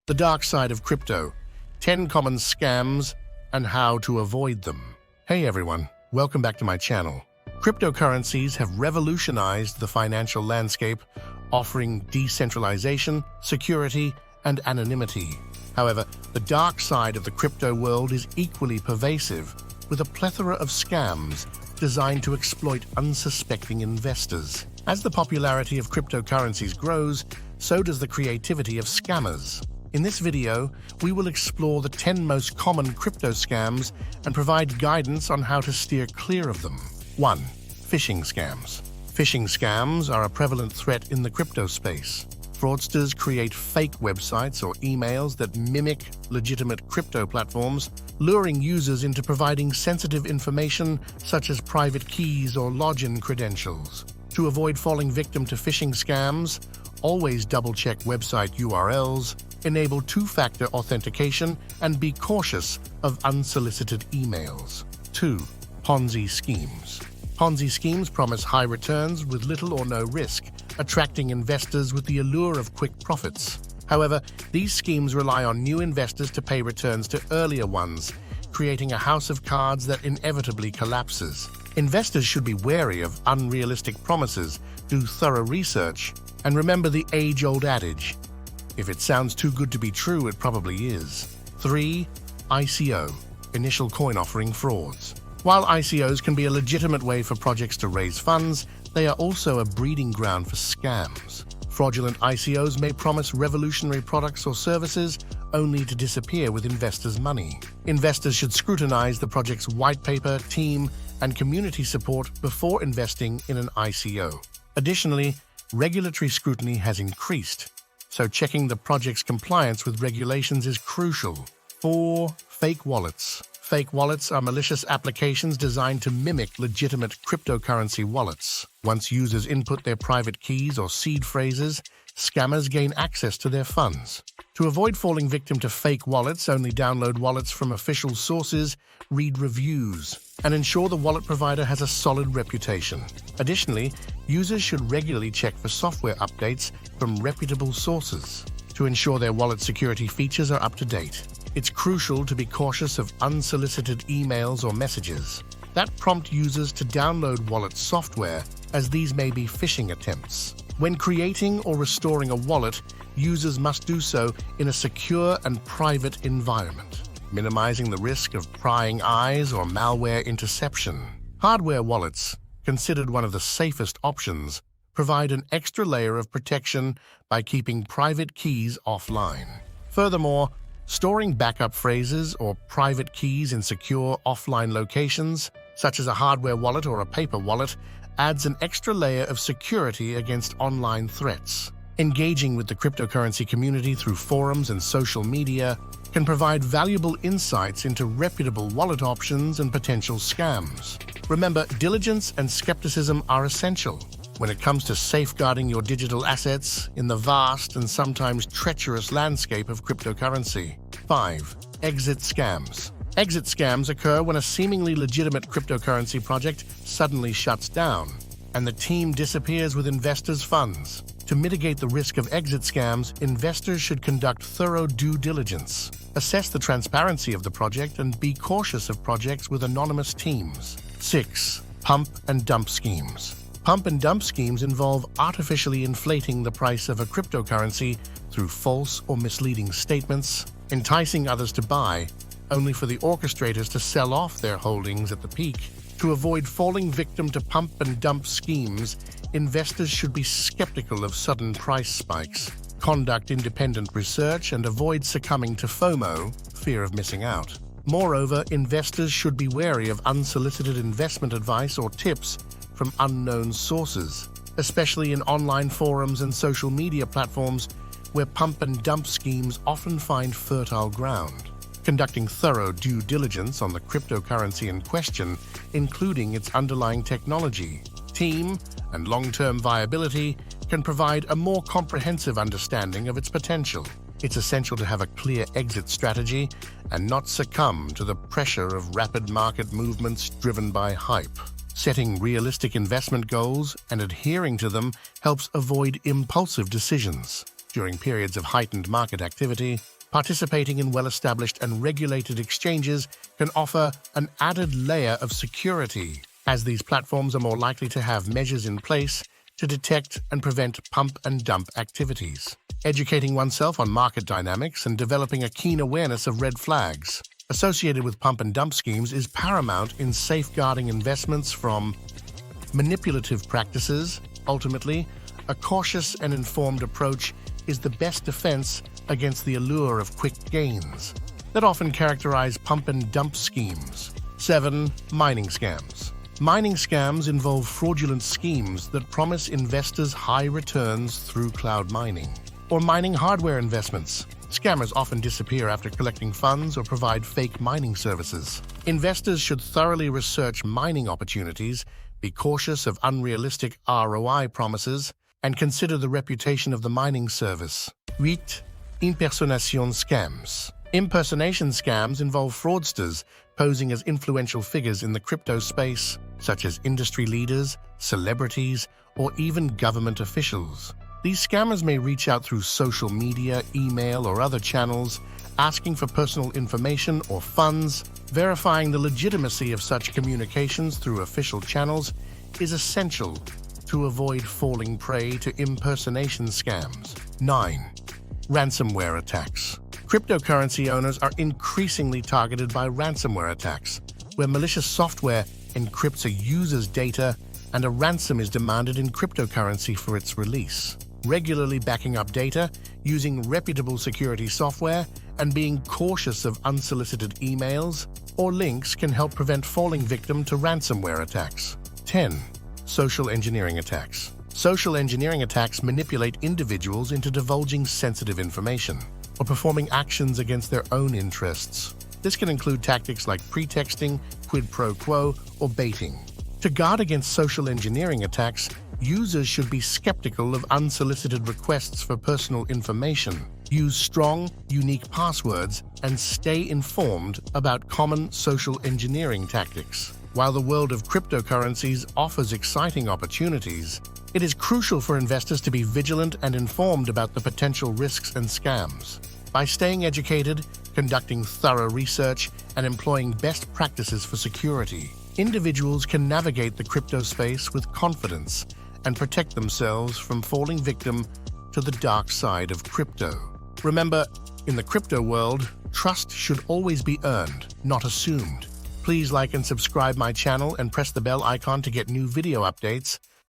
The dark side of crypto, 10 common scams and how to avoid them. Hey everyone, welcome back to my channel. Cryptocurrencies have revolutionized the financial landscape, offering decentralization, security, and anonymity. However, the dark side of the crypto world is equally pervasive, with a plethora of scams designed to exploit unsuspecting investors. As the popularity of cryptocurrencies grows, so does the creativity of scammers. In this video, we will explore the 10 most common crypto scams and provide guidance on how to steer clear of them. 1. Phishing scams. Phishing scams are a prevalent threat in the crypto space. Fraudsters create fake websites or emails that mimic legitimate crypto platforms, luring users into providing sensitive information such as private keys or login credentials. To avoid falling victim to phishing scams, always double-check website URLs, enable two-factor authentication, and be cautious of unsolicited emails. 2. Ponzi schemes. Ponzi schemes promise high returns with little or no risk, attracting investors with the allure of quick profits. However, these schemes rely on new investors to pay returns to earlier ones, creating a house of cards that inevitably collapses. Investors should be wary of unrealistic promises, do thorough research, and remember the age-old adage, if it sounds too good to be true, it probably is. 3. ICO, initial coin offering frauds. While ICOs can be a legitimate way for projects to raise funds, they are also a breeding ground for scams. Fraudulent ICOs may promise revolutionary products or services only to disappear with investors' money. Investors should scrutinize the project's white paper, team, and community support before investing in an ICO. Additionally, regulatory scrutiny has increased, so checking the project's compliance with regulations is crucial. 4. Fake wallets. Fake wallets are malicious applications designed to mimic legitimate cryptocurrency wallets. Once users input their private keys or seed phrases, scammers gain access to their funds. To avoid falling victim to fake wallets, only download wallets from official sources, read reviews, and ensure the wallet provider has a solid reputation. Additionally, users should regularly check for software updates from reputable sources to ensure their wallet security features are up to date. It's crucial to be cautious of unsolicited emails or messages that prompt users to download wallet software, as these may be phishing attempts. When creating or restoring a wallet, users must do so in a secure and private environment, minimizing the risk of prying eyes or malware interception. Hardware wallets, considered one of the safest options, provide an extra layer of protection by keeping private keys offline. Furthermore, storing backup phrases or private keys in secure offline locations, such as a hardware wallet or a paper wallet, adds an extra layer of security against online threats. Engaging with the cryptocurrency community through forums and social media can provide valuable insights into reputable wallet options and potential scams. Remember, diligence and skepticism are essential when it comes to safeguarding your digital assets in the vast and sometimes treacherous landscape of cryptocurrency. 5. Exit scams. Exit scams occur when a seemingly legitimate cryptocurrency project suddenly shuts down and the team disappears with investors' funds. To mitigate the risk of exit scams, investors should conduct thorough due diligence, assess the transparency of the project, and be cautious of projects with anonymous teams. 6. Pump and dump schemes. Pump and dump schemes involve artificially inflating the price of a cryptocurrency through false or misleading statements, enticing others to buy, only for the orchestrators to sell off their holdings at the peak. To avoid falling victim to pump and dump schemes, investors should be skeptical of sudden price spikes, conduct independent research, and avoid succumbing to FOMO, fear of missing out. Moreover, investors should be wary of unsolicited investment advice or tips from unknown sources, especially in online forums and social media platforms where pump and dump schemes often find fertile ground. Conducting thorough due diligence on the cryptocurrency in question, including its underlying technology, team, and long-term viability, can provide a more comprehensive understanding of its potential. It's essential to have a clear exit strategy and not succumb to the pressure of rapid market movements driven by hype. Setting realistic investment goals and adhering to them helps avoid impulsive decisions. During periods of heightened market activity, Participating in well-established and regulated exchanges can offer an added layer of security, as these platforms are more likely to have measures in place to detect and prevent pump-and-dump activities. Educating oneself on market dynamics and developing a keen awareness of red flags associated with pump-and-dump schemes is paramount in safeguarding investments from manipulative practices. Ultimately, a cautious and informed approach is the best defense against the allure of quick gains that often characterize pump-and-dump schemes. 7. Mining scams. Mining scams involve fraudulent schemes that promise investors high returns through cloud mining or mining hardware investments. Scammers often disappear after collecting funds or provide fake mining services. Investors should thoroughly research mining opportunities, be cautious of unrealistic ROI promises, and consider the reputation of the mining service. 8. Impersonation scams. Impersonation scams involve fraudsters posing as influential figures in the crypto space, such as industry leaders, celebrities, or even government officials. These scammers may reach out through social media, email, or other channels, asking for personal information or funds. Verifying the legitimacy of such communications through official channels is essential to avoid falling prey to impersonation scams. 9. Ransomware attacks. Cryptocurrency owners are increasingly targeted by ransomware attacks, where malicious software encrypts a user's data and a ransom is demanded in cryptocurrency for its release. Regularly backing up data, using reputable security software, and being cautious of unsolicited emails or links can help prevent falling victim to ransomware attacks. 10. Social engineering attacks. Social engineering attacks manipulate individuals into divulging sensitive information or performing actions against their own interests. This can include tactics like pretexting, quid pro quo, or baiting. To guard against social engineering attacks, users should be skeptical of unsolicited requests for personal information, use strong, unique passwords, and stay informed about common social engineering tactics. While the world of cryptocurrencies offers exciting opportunities, it is crucial for investors to be vigilant and informed about the potential risks and scams. By staying educated, conducting thorough research, and employing best practices for security, individuals can navigate the crypto space with confidence and protect themselves from falling victim to the dark side of crypto. Remember, in the crypto world, trust should always be earned, not assumed. Please like and subscribe my channel and press the bell icon to get new video updates.